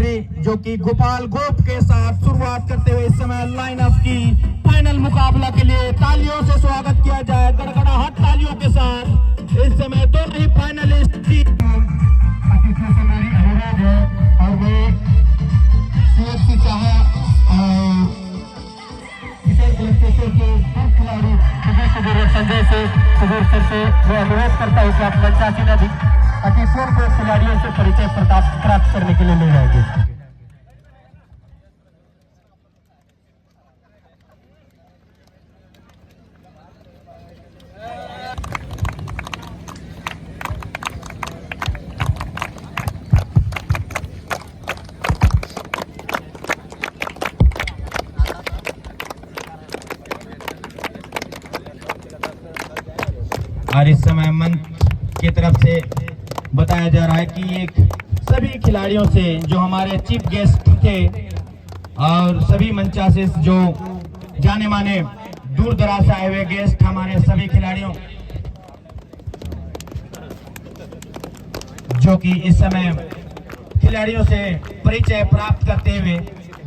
Referee जो कि गोपाल गोप के साथ शुरुआत करते हुए इस समय लाइनअप की फाइनल मुकाबला के लिए तालियों से स्वागत किया जाए, गड़गड़ाहट तालियों के साथ। इस समय दोनों ही फाइनलिस्ट की अनुरोध है और वे CFC चाहे खिलाड़ी संजय से सुबीर सर से वो अनुरोध करता हूँ कि आप पंचायती नदी अतिशोर को खिलाड़ियों से परिचय प्राप्त करने के लिए ले जाएंगे। और इस समय मंच की तरफ से बताया जा रहा है कि एक सभी खिलाड़ियों से जो हमारे चीफ गेस्ट थे और सभी मंचासीस जो जाने माने दूर दराज से आए हुए गेस्ट हमारे सभी खिलाड़ियों जो कि इस समय खिलाड़ियों से परिचय प्राप्त करते हुए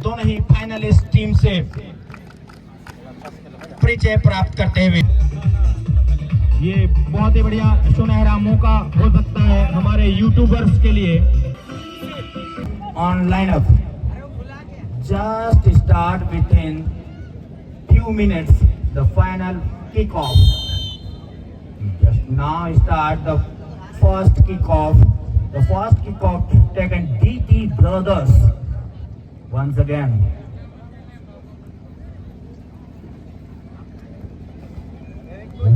दोनों ही फाइनलिस्ट टीम से परिचय प्राप्त करते हुए ये बहुत ही बढ़िया सुनहरा मौका हो सकता है हमारे यूट्यूबर्स के लिए। On lineup just start with in few minutes the final kick off. Just now start the first kick off. The first kick off taken DT Brothers once again.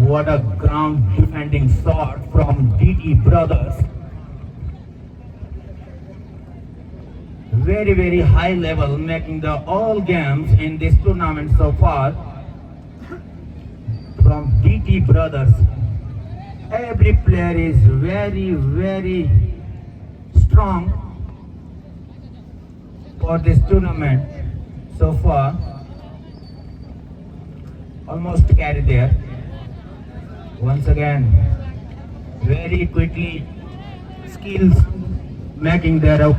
What a ground defending shot from DT Brothers. Very high level, making the all games in this tournament so far from DT Brothers. Every player is very strong for this tournament so far. Almost carried there. Once again, very quickly skills making their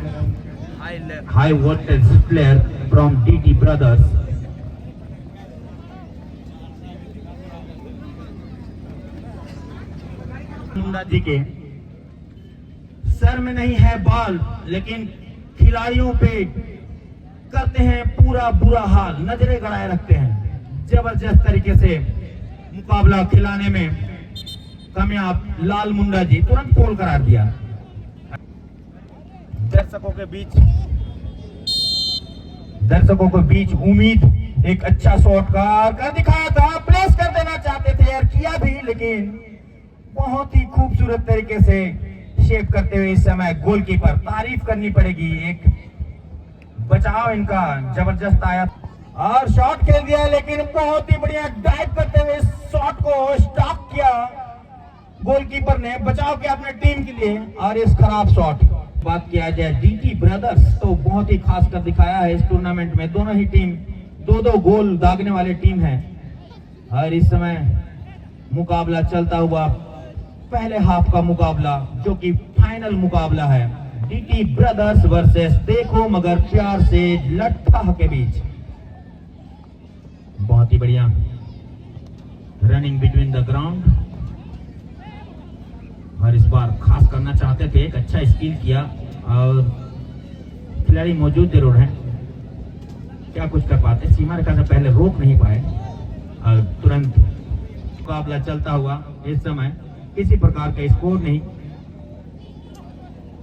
high voltage player from DT Brothers. Munda ji के sir में नहीं है ball लेकिन खिलाड़ियों पे करते हैं पूरा बुरा हाल, नजरें गड़ाए रखते हैं। जबरदस्त तरीके से मुकाबला खिलाने में कामयाब लाल मुंडा जी तुरंत पोल करार दिया। दर्शकों के बीच उम्मीद एक अच्छा शॉट का दिखाया था, प्लेस कर देना चाहते थे यार, किया भी लेकिन बहुत ही खूबसूरत तरीके से शेप करते हुए इस समय गोलकीपर तारीफ करनी पड़ेगी। एक बचाव इनका जबरदस्त आया और शॉट खेल दिया लेकिन बहुत ही बढ़िया डाइव करते हुए शॉट को स्टॉप किया गोलकीपर ने, बचाव किया अपने टीम के लिए। और इस खराब शॉट बात किया जाए डीटी ब्रदर्स तो बहुत ही खास कर दिखाया है इस टूर्नामेंट में। दोनों ही टीम दो गोल दागने वाले टीम है और इस समय मुकाबला चलता हुआ पहले हाफ का मुकाबला जो कि फाइनल मुकाबला है डीटी ब्रदर्स वर्सेस देखो मगर प्यार से लट्ठा के बीच। बहुत ही बढ़िया रनिंग बिटवीन द ग्राउंड और इस बार खास करना चाहते थे, एक अच्छा स्किल किया और खिलाड़ी मौजूद जरूर हैं, क्या कुछ कर पाते, सीमा रेखा से पहले रोक नहीं पाए और तुरंत मुकाबला चलता हुआ इस समय किसी प्रकार का स्कोर नहीं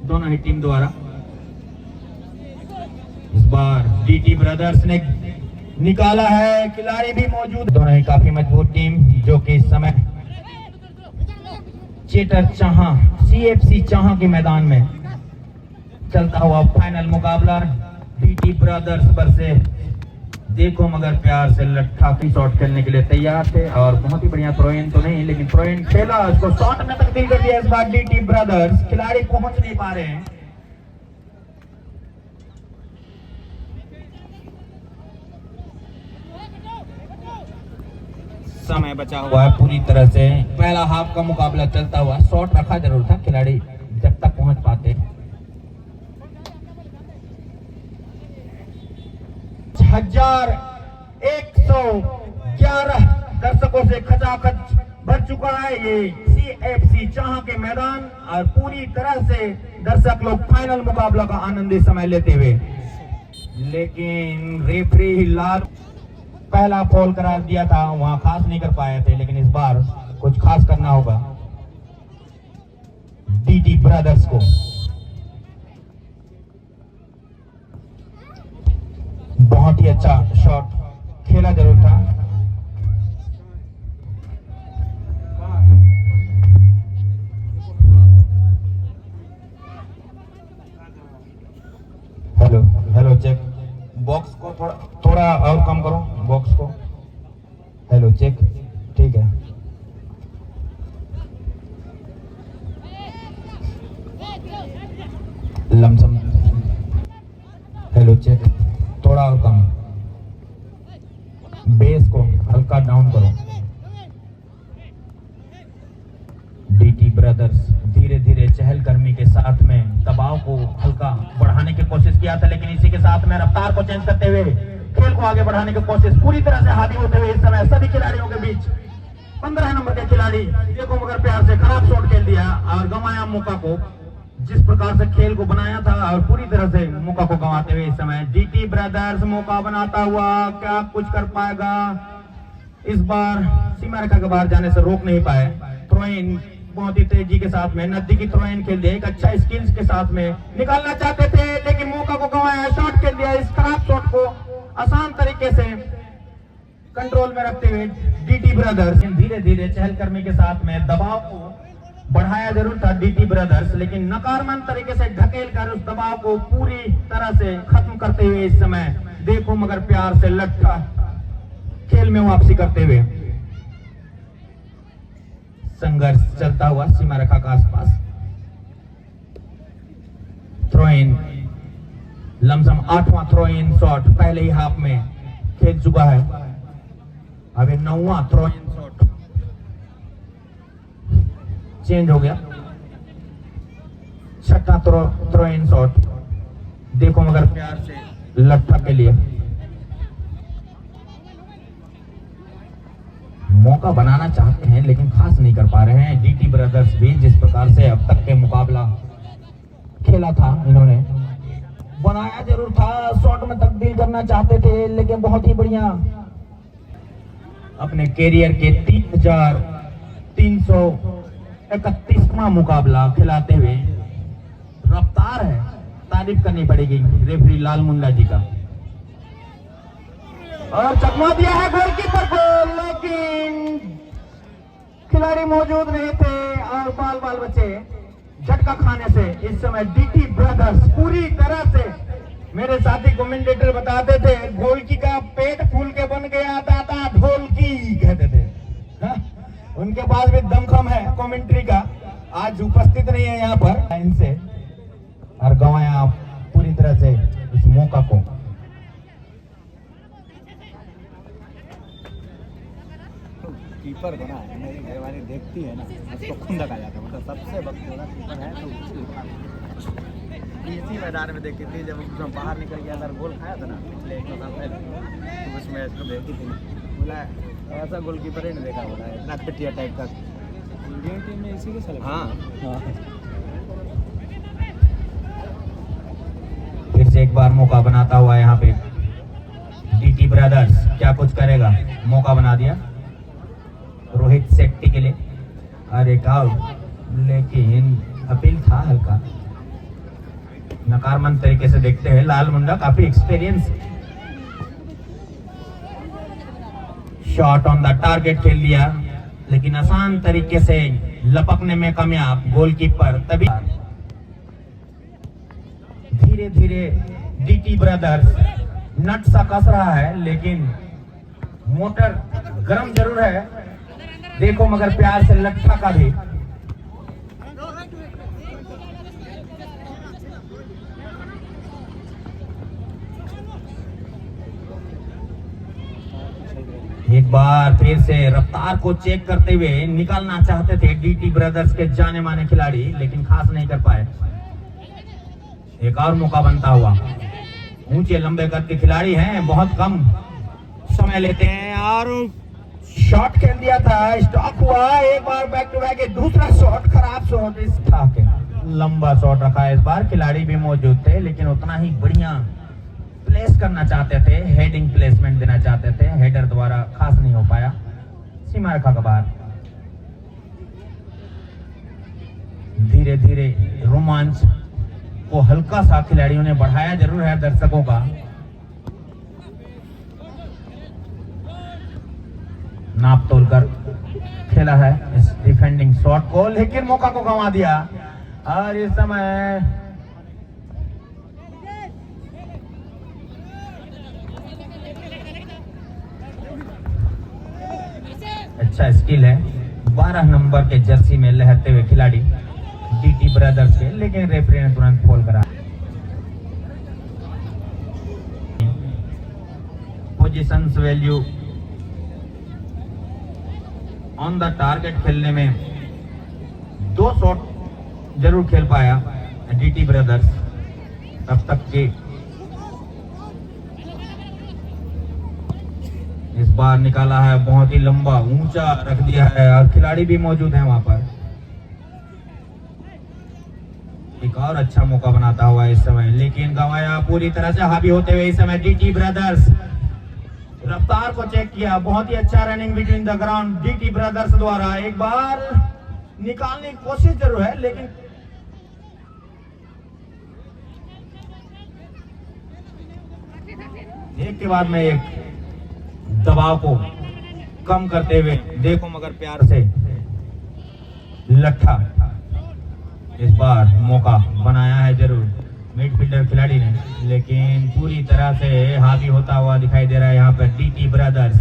दोनों ही टीम द्वारा। इस बार डीटी ब्रदर्स ने निकाला है, खिलाड़ी भी मौजूद, दोनों ही काफी मजबूत टीम जो कि इस समय चेटर चाहा CFC चाहा के मैदान में चलता हुआ फाइनल मुकाबला डीटी ब्रदर्स पर से देखो मगर प्यार से लट्ठा की शॉट खेलने के लिए तैयार थे और बहुत ही बढ़िया प्रोइन तो नहीं लेकिन प्रोइन खेला, उसको शॉट में तब्दील कर दिया इस बार डीटी ब्रदर्स, खिलाड़ी पहुंच नहीं पा रहे हैं। समय बचा हुआ है पूरी तरह से, पहला हाफ का मुकाबला चलता हुआ, शॉट रखा जरूर था, खिलाड़ी जब तक पहुंच पाते 1111 दर्शकों से खचाखच भर चुका है ये CFC चाह के मैदान और पूरी तरह से दर्शक लोग फाइनल मुकाबला का आनंद इस समय लेते हुए, लेकिन रेफरी लाल पहला फॉल करार दिया था, वहां खास नहीं कर पाए थे, लेकिन इस बार कुछ खास करना होगा DT ब्रदर्स को। बहुत ही अच्छा शॉट खेला जरूर था। हेलो हेलो चेक, बॉक्स को थोड़ा और कम करो बॉक्स को। हेलो चेक, ठीक है। लमसम, हेलो चेक, थोड़ा और कम, बेस को हल्का डाउन करो। DT ब्रदर्स धीरे धीरे चहलकदमी के साथ में दबाव को हल्का बढ़ाने की कोशिश किया था, लेकिन इसी के साथ में रफ्तार को चेंज करते हुए खेल को आगे बढ़ाने की कोशिश पूरी तरह से हावी होते हुए इस समय सभी खिलाड़ियों के बीच 15 नंबर के खिलाड़ी देखो मगर प्यार से खराब शॉट खेल दिया और गंवाया मौका को। जिस प्रकार से खेल को बनाया था और पूरी तरह से मौका को गंवाते हुए इस समय DT ब्रदर्स मौका बनाता हुआ क्या कुछ कर पाएगा। इस बार सीमा रेखा के बाहर जाने से रोक नहीं पाए। थ्रो इन बहुत ही तेजी के साथ में नजदीकी थ्रो इन खेल दिया, एक अच्छा स्किल्स के साथ में निकालना चाहते थे, लेकिन मौका को गंवाया, शॉट खेल दिया। इस खराब शॉट को आसान तरीके से कंट्रोल में रखते हुए DT ब्रदर्स धीरे धीरे चहलकदमी के साथ में दबाव को बढ़ाया जरूर था DT ब्रदर्स, लेकिन नकारात्मक तरीके से ढकेल कर उस दबाव को पूरी तरह से खत्म करते हुए इस समय देखो मगर प्यार से लट्ठा खेल में वापसी करते हुए संघर्ष चलता हुआ सीमा रेखा के आसपास। थ्रो इन लमसम 8वां थ्रो इन शॉट पहले ही हाफ में खेल चुका है, अभी 9वां थ्रो इन शॉट चेंज हो गया। 6ठा थ्रो इन शॉट देखो मगर प्यार से लट्ठा के लिए मौका बनाना चाहते हैं, लेकिन खास नहीं कर पा रहे हैं DT ब्रदर्स भी। जिस प्रकार से अब तक के मुकाबला खेला था, इन्होंने बनाया जरूर था, शॉट में तब्दील करना चाहते थे, लेकिन बहुत ही बढ़िया अपने कैरियर के 3331वां मुकाबला खिलाते हुए रफ्तार है, तारीफ करनी पड़ेगी रेफरी लाल मुंडा जी का। और चकमा दिया है गोलकीपर को, लेकिन खिलाड़ी मौजूद नहीं थे और बाल बाल बचे झटका खाने से। इस समय DT ब्रदर्स पूरी तरह से, मेरे साथी कमेंटेटर बताते थे ढोलकी का पेट फूल के बन गया, दादा ढोलकी कहते थे। उनके पास भी दमखम है कमेंट्री का, आज उपस्थित नहीं है यहाँ पर इनसे, और गंवाया पूरी तरह से इस मौका को। कीपर बना है, मेरी घरवाली देखती है ना, उसको खुंदक आ जाता है, मतलब सबसे बदतमीज कीपर है। तो इसी मैदान में देखी थी जब उसमें बाहर निकल गया था, गोल खाया था ना पिछले 1 साल पहले, तो उस मैच को देखी थी, बोला ऐसा गोलकीपर ही नहीं देखा, बोला इतना घटिया टाइप का। इंडियन टीम में इसी के साथ। हाँ, फिर से एक बार मौका बनाता हुआ यहाँ पे DT ब्रदर्स क्या कुछ करेगा। मौका बना दिया रोहित शेट्टी के लिए, अरे आउट, लेकिन अपील था हल्का। नकारात्मक तरीके से देखते हैं लाल मुंडा, काफी experience. Shot on the target खेल दिया, लेकिन आसान तरीके से लपकने में कामयाब गोलकीपर। तभी धीरे धीरे DT ब्रदर्स नट सा कस रहा है, लेकिन मोटर गर्म जरूर है, देखो मगर प्यार से लट्ठा का भी। एक बार फिर से रफ्तार को चेक करते हुए निकालना चाहते थे DT ब्रदर्स के जाने माने खिलाड़ी, लेकिन खास नहीं कर पाए। एक और मौका बनता हुआ, ऊंचे लंबे कद के खिलाड़ी हैं, बहुत कम समय लेते हैं और शॉट खेल दिया था, स्टॉक हुआ एक बार बैक टू बैक, दूसरा शॉट खराब शॉट इस था के लंबा शॉट रखा है। इस बार खिलाड़ी भी मौजूद थे लेकिन उतना ही बढ़िया प्लेस करना चाहते थे, हेडिंग प्लेसमेंट देना चाहते थे, हेडर द्वारा खास नहीं हो पाया। सीमा रेखा का बाहर धीरे धीरे रोमांच को हल्का सा खिलाड़ियों ने बढ़ाया जरूर है दर्शकों का। नाप तोल कर खेला है इस डिफेंडिंग शॉट को, लेकिन मौका को गंवा दिया। और इस समय अच्छा स्किल है 12 नंबर के जर्सी में लहरते हुए खिलाड़ी डीटी ब्रदर्स के, लेकिन रेफरी ने तुरंत फोल करा। Positions value on the target खेलने में 2 शॉट जरूर खेल पाया डीटी ब्रदर्स अब तक के। इस बार निकाला है, बहुत ही लंबा ऊंचा रख दिया है और खिलाड़ी भी मौजूद है वहां पर। एक और अच्छा मौका बनाता हुआ इस समय, लेकिन गंवाया पूरी तरह से हावी होते हुए इस समय डीटी ब्रदर्स। रफ्तार को चेक किया, बहुत ही अच्छा running between the ground DT brothers द्वारा। एक बार निकालने की कोशिश जरूर है लेकिन एक के बाद में एक दबाव को कम करते हुए देखो मगर प्यार से लट्ठा इस बार मौका बनाया है जरूर मिडफील्डर खिलाड़ी ने, लेकिन पूरी तरह से हावी होता हुआ दिखाई दे रहा है यहाँ पर डीटी ब्रदर्स।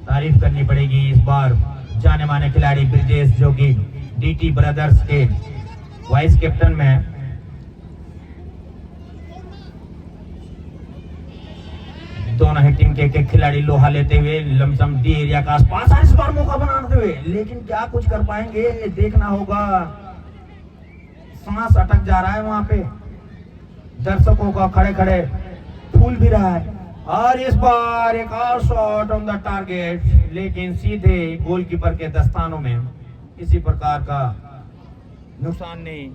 तारीफ करनी पड़ेगी इस बार जाने माने खिलाड़ी ब्रिजेश, जो कि डीटी ब्रदर्स के वाइस कैप्टन में है। दोनों ही टीम के खिलाड़ी लोहा लेते हुए लमसम डी एरिया का आसपास इस बार मौका बनाते हुए, लेकिन क्या कुछ कर पाएंगे देखना होगा। सांस अटक जा रहा है वहां पे, दर्शकों का खड़े खड़े फूल भी रहा है। और इस बार एक और शॉट ऑन द टारगेट, लेकिन सीधे गोलकीपर के दस्तानों में किसी प्रकार का नुकसान नहीं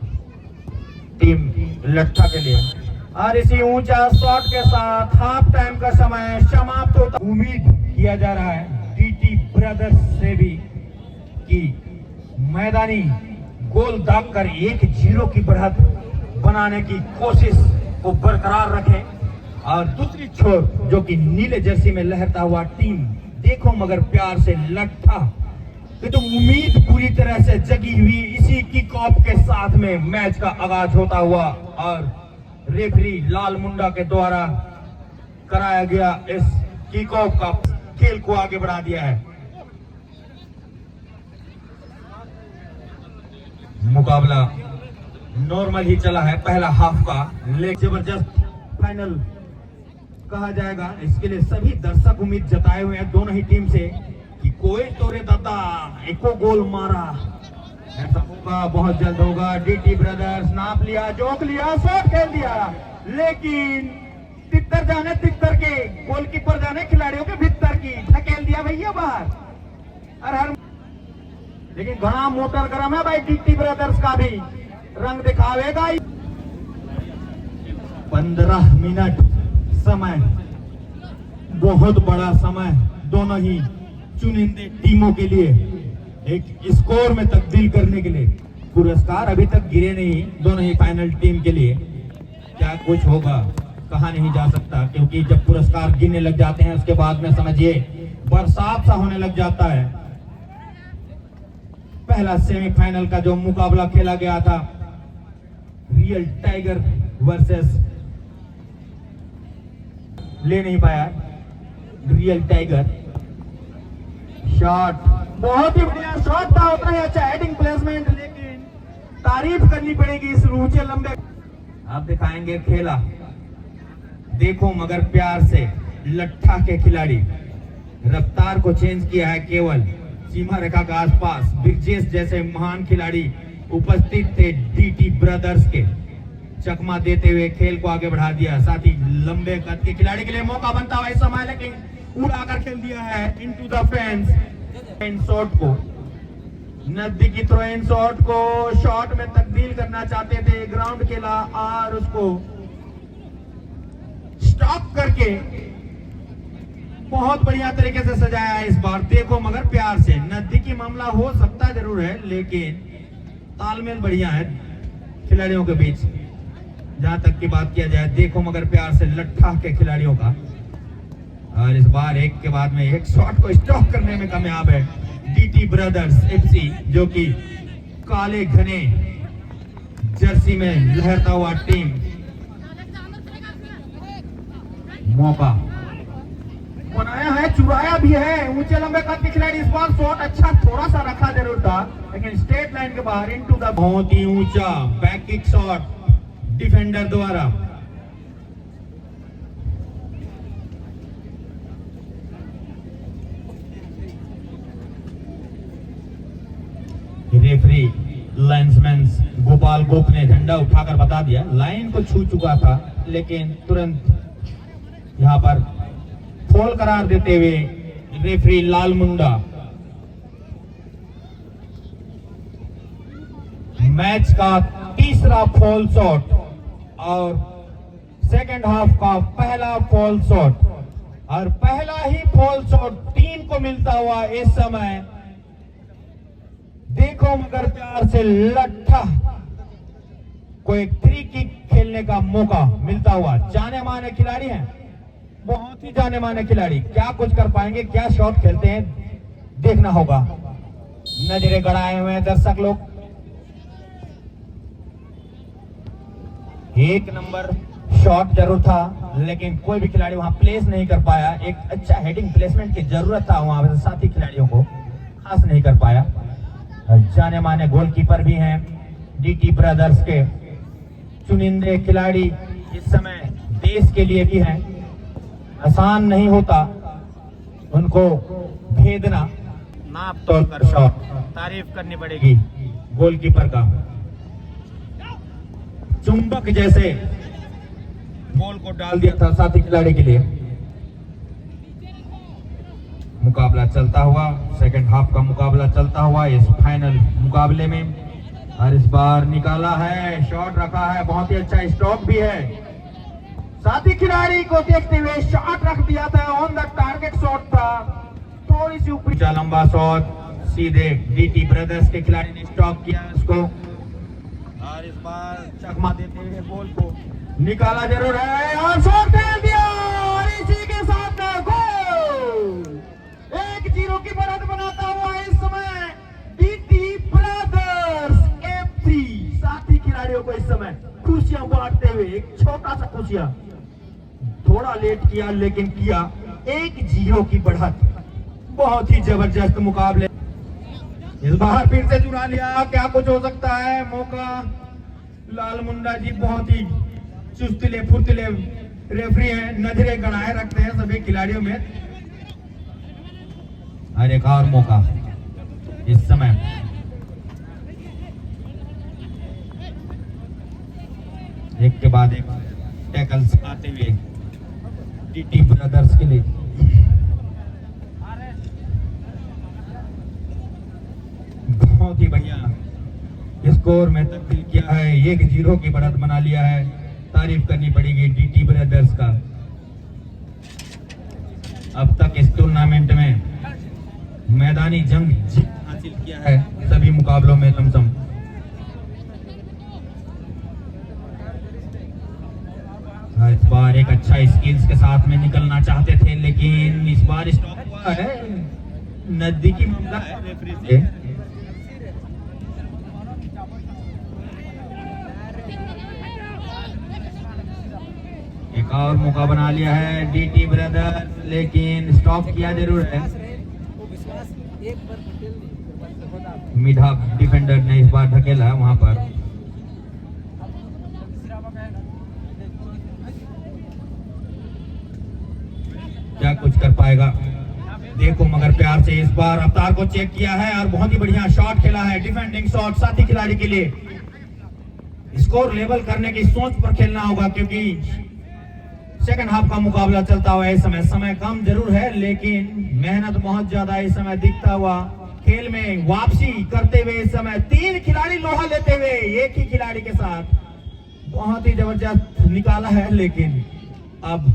टीम लट्ठा के लिए। और इसी ऊंचा शॉट के साथ हाफ टाइम का समय समाप्त होता। उम्मीद किया जा रहा है डीटी ब्रदर्स से भी कि मैदानी गोल दागकर 1-0 की बढ़त बनाने की कोशिश को बरकरार रखें। और दूसरी छोर जो कि नीले जर्सी में लहरता हुआ टीम देखो मगर प्यार से लट्ठा, ये तो उम्मीद पूरी तरह से जगी हुई इसी किक ऑफ के साथ में मैच का आगाज होता हुआ और रेफरी लाल मुंडा के द्वारा कराया गया इस किक ऑफ का खेल को आगे बढ़ा दिया है। मुकाबला नॉर्मल ही चला है पहला हाफ का, लेकिन जबरदस्त फाइनल कहा जाएगा। इसके लिए सभी दर्शक उम्मीद जताए हुए हैं दोनों ही टीम से कि कोई तोरे दादा एको गोल मारा, ऐसा होगा बहुत जल्द होगा। डीटी ब्रदर्स नाप लिया, जोक लिया, शॉट खेल दिया, लेकिन तितर जाने तितर के गोलकीपर जाने खिलाड़ियों के भीतर की धकेल दिया भैया बाहर। और लेकिन घना मोटर गरम है भाई, डीटी ब्रदर्स का भी रंग दिखावेगा। 15 मिनट समय, बहुत बड़ा समय दोनों ही चुनिंदे टीमों के लिए एक स्कोर में तब्दील करने के लिए। पुरस्कार अभी तक गिरे नहीं दोनों ही फाइनल टीम के लिए, क्या कुछ होगा कहा नहीं जा सकता, क्योंकि जब पुरस्कार गिरने लग जाते हैं उसके बाद में समझिए बरसात सा होने लग जाता है। पहला सेमीफाइनल का जो मुकाबला खेला गया था रियल टाइगर वर्सेस ले नहीं पाया रियल टाइगर। शॉट बहुत ही बढ़िया शॉट था, उतना ही अच्छा हेडिंग प्लेसमेंट, लेकिन तारीफ करनी पड़ेगी इस ऊंचे लंबे। आप दिखाएंगे खेला देखो मगर प्यार से लट्ठा के खिलाड़ी, रफ्तार को चेंज किया है केवल सीमा रेखा के आसपास। ब्रिजेश जैसे महान खिलाड़ी उपस्थित थे डीटी ब्रदर्स के, चकमा देते हुए खेल को आगे बढ़ा दिया। साथ ही लंबे कद के खिलाड़ी के लिए मौका बनता हुआ इस समय, लेकिन उड़ाकर खेल दिया है इनटू द फेंस। शॉट को नजदीकी थ्रो इन शॉट को शॉट में तब्दील करना चाहते थे, ग्राउंड खेला और उसको स्टॉप करके बहुत बढ़िया तरीके से सजाया इस बार। देखो मगर प्यार से, नजदीकी मामला हो सकता जरूर है लेकिन तालमेल बढ़िया है खिलाड़ियों के बीच। जहां तक की बात किया जाए, देखो मगर प्यार से लट्ठा के खिलाड़ियों का, और इस बार एक के बाद में एक शॉट को स्टॉप करने में कामयाब है डीटी ब्रदर्स एफसी, जो कि काले घने जर्सी में लहरता हुआ टीम। मौका बनाया है, चुराया भी है। ऊंचे लंबे कद के खिलाड़ी, इस बार शॉट अच्छा थोड़ा सा रखा जरूर था लेकिन स्ट्रेट लाइन के बाहर इनटू द, बहुत ही ऊंचा बैक किक शॉट डिफेंडर द्वारा। रेफरी लाइन्समैन गोपाल गोप ने झंडा उठाकर बता दिया लाइन को छू चुका था, लेकिन तुरंत यहां पर फॉल करार देते हुए रेफरी लाल मुंडा मैच का तीसरा फॉल शॉट और सेकंड हाफ का पहला फॉल शॉट, और पहला ही फॉल शॉट टीम को मिलता हुआ इस समय। देखो मगर प्यार से लट्ठा को एक थ्री किक खेलने का मौका मिलता हुआ। जाने माने खिलाड़ी हैं, बहुत ही जाने माने खिलाड़ी, क्या कुछ कर पाएंगे, क्या शॉट खेलते हैं देखना होगा। नजरें गड़ाए हुए हैं दर्शक लोग। एक नंबर शॉट जरूर था लेकिन कोई भी खिलाड़ी वहां प्लेस नहीं कर पाया। एक अच्छा हेडिंग प्लेसमेंट की जरूरत था वहां पर, साथी खिलाड़ियों को खास नहीं कर पाया। जाने माने गोलकीपर भी हैं डीटी ब्रदर्स के, चुनिंदे खिलाड़ी इस समय देश के लिए भी हैं। आसान नहीं होता उनको भेदना। नाप तोड़कर शॉट, तारीफ करनी पड़ेगी गोलकीपर का। चुंबक जैसे बॉल को डाल दिया था साथी खिलाड़ी के लिए। मुकाबला चलता हुआ, सेकंड हाफ का मुकाबला चलता हुआ इस फाइनल मुकाबले में, और इस बार निकाला है, शॉट रखा है, बहुत ही अच्छा स्टॉप भी है। साथी खिलाड़ी को देखते हुए शॉट रख दिया था, ऑन द टारगेट शॉट था, थोड़ी सी ऊपर लंबा शॉट सीधे डीटी ब्रदर्स के खिलाड़ी ने स्टॉप किया उसको, और इस बार चकमा देते हुए बॉल को निकाला जरूर है और शॉट खेल दिया, और इसी के साथ गोल। 1-0 की बढ़त बनाता हुआ इस समय डीटी ब्रदर्स एफसी। साथी खिलाड़ियों को इस समय खुशियां बांटते हुए एक छोटा सा खुशियां, थोड़ा लेट किया लेकिन किया। 1-0 की बढ़त, बहुत ही जबरदस्त मुकाबले। इस बार फिर से चुरा लिया, क्या कुछ हो सकता है मौका। लाल मुंडा जी बहुत ही चुस्तले फुर्तले रेफरी हैं, नजरें गड़ाए रखते हैं सभी खिलाड़ियों में। और एक और मौका इस समय, एक के बाद एक टैकल्स आते हुए डीटी ब्रदर्स के लिए। बहुत ही बढ़िया स्कोर में तब्दील किया है, 1-0 की बढ़त बना लिया है। तारीफ करनी पड़ेगी डीटी ब्रदर्स का। अब तक इस टूर्नामेंट में मैदानी जंग जीत हासिल किया है सभी मुकाबलों में लमसम। इस बार एक अच्छा स्किल्स के साथ में निकलना चाहते थे लेकिन इस बार स्टॉप हुआ है, नजदीकी मामला है रेफरी से। एक और मौका बना लिया है डीटी ब्रदर्स, लेकिन स्टॉप किया जरूर है। मिडा डिफेंडर ने इस बार ढकेला वहां पर। क्या कुछ कर पाएगा देखो मगर प्यार से। इस बार अवतार को चेक किया है और बहुत ही बढ़िया शॉट खेला है, डिफेंडिंग शॉट साथी खिलाड़ी के लिए। स्कोर लेवल करने की सोच पर खेलना होगा, क्योंकि सेकंड हाफ का मुकाबला चलता हुआ इस समय कम जरूर है, लेकिन मेहनत बहुत ज्यादा इस समय दिखता हुआ खेल में वापसी करते हुए इस समय 3 खिलाड़ी लोहा लेते हुए एक ही खिलाड़ी के साथ बहुत ही जबरदस्त निकाला है, लेकिन अब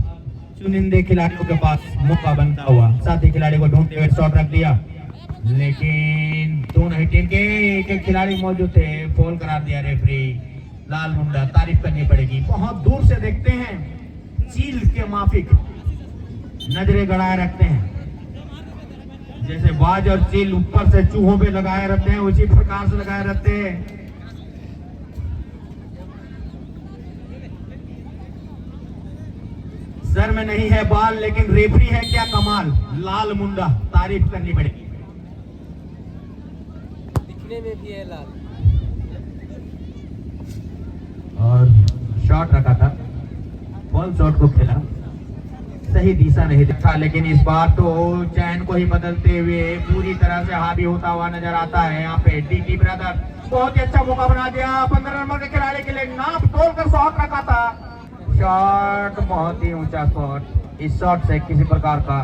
चुनिंदे खिलाड़ियों के पास मौका बनता हुआ साथी खिलाड़ी को ढूंढते हुए शॉट रख दिया, लेकिन दोनों ही टीम के एक खिलाड़ी मौजूद थे, फॉल करार दिया रेफरी। लाल मुंडा, तारीफ करनी पड़ेगी, बहुत दूर से देखते हैं, चील के माफिक नजरें गड़ाए रखते हैं, जैसे बाज और चील ऊपर से चूहों पे लगाए रहते हैं उसी प्रकार से लगाए रहते हैं। सर में नहीं है बाल, लेकिन रेफरी है क्या कमाल, लाल मुंडा, तारीफ करनी पड़ेगी। दिखने में भी है लाल। और शॉट रखा था, बॉल शॉट को खेला, सही दिशा नहीं दिखा, लेकिन इस बार तो चैन को ही बदलते हुए पूरी तरह से हावी होता हुआ नजर आता है। यहाँ पे डीटी ब्रदर बहुत ही अच्छा मौका बना दिया, 15 नंबर के खिलाड़ी के लिए नाप तोड़ कर शॉट रखा था, शॉट बहुत ही ऊंचा शॉट, इस शॉट से किसी प्रकार का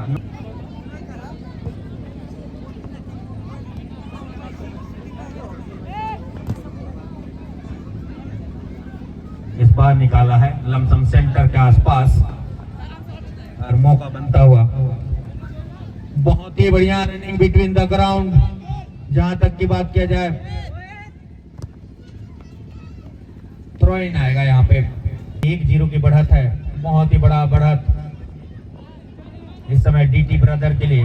इस बार निकाला है लमसम सेंटर के आसपास और मौका बनता हुआ। बहुत ही बढ़िया रनिंग बिटवीन द ग्राउंड, जहां तक की बात किया जाए थ्रो इन आएगा। यहाँ पे 1-0 की बढ़त है, बहुत ही बड़ा बढ़त इस समय डीटी ब्रदर के लिए।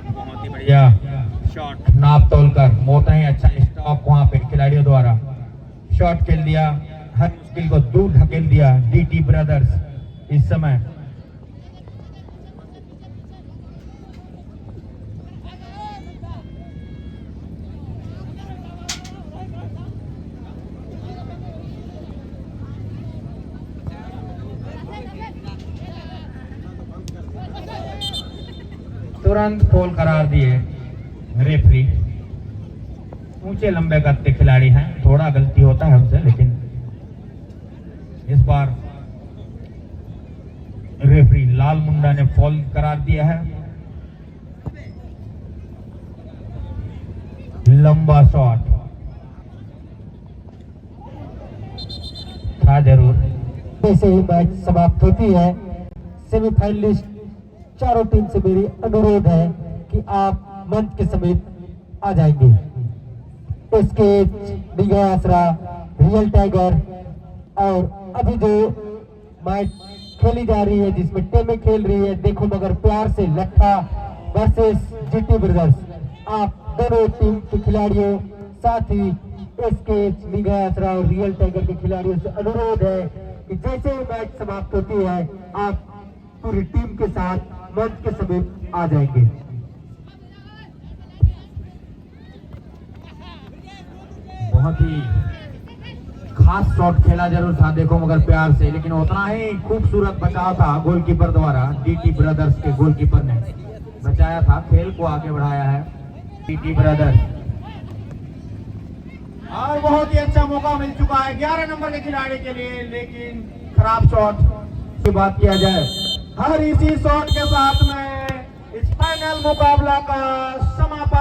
बहुत ही बढ़िया शॉट, नाप तोल कर बहुत ही अच्छा स्टॉप वहां पे खिलाड़ियों द्वारा शॉट खेल दिया, हर मुश्किल को दूर ढकेल दिया डीटी ब्रदर्स इस समय। तुरंत फॉल करार दिए रेफरी। ऊंचे लंबे कद के खिलाड़ी हैं, थोड़ा गलती होता है हमसे, लेकिन इस बार रेफरी लाल मुंडा ने फॉल करार दिया है। लंबा शॉट था जरूर। ऐसे ही मैच समाप्त होती है। सेमीफाइनलिस्ट चारों टीम से मेरी अनुरोध है कि आप मंच के समीप आ जाएंगे। एसकेएच, निगाह आसरा, रियल टाइगर और अभी जो मैच खेली जा रही है जिसमें टीमें खेल रही है, देखो मगर प्यार से, लट्ठा वर्सेस जीटी ब्रदर्स। आप दोनों टीम के खिलाड़ियों, साथ ही एसकेएच, निगाह आसरा और रियल टाइगर के खिलाड़ियों से अनुरोध है कि जैसे ही मैच समाप्त होती है आप पूरी टीम के साथ मंच के समीप आ जाएंगे। बहुत ही खास शॉट खेला जरूर था, देखो मगर प्यार से, लेकिन उतना ही खूबसूरत बचाव था गोलकीपर द्वारा। डीटी ब्रदर्स के गोलकीपर ने बचाया था, खेल को आगे बढ़ाया है डीटी ब्रदर्स। और बहुत ही अच्छा मौका मिल चुका है 11 नंबर के खिलाड़ी के लिए, लेकिन खराब शॉट की बात किया जाए, हर इसी शॉट के साथ में इस फाइनल मुकाबला का समापन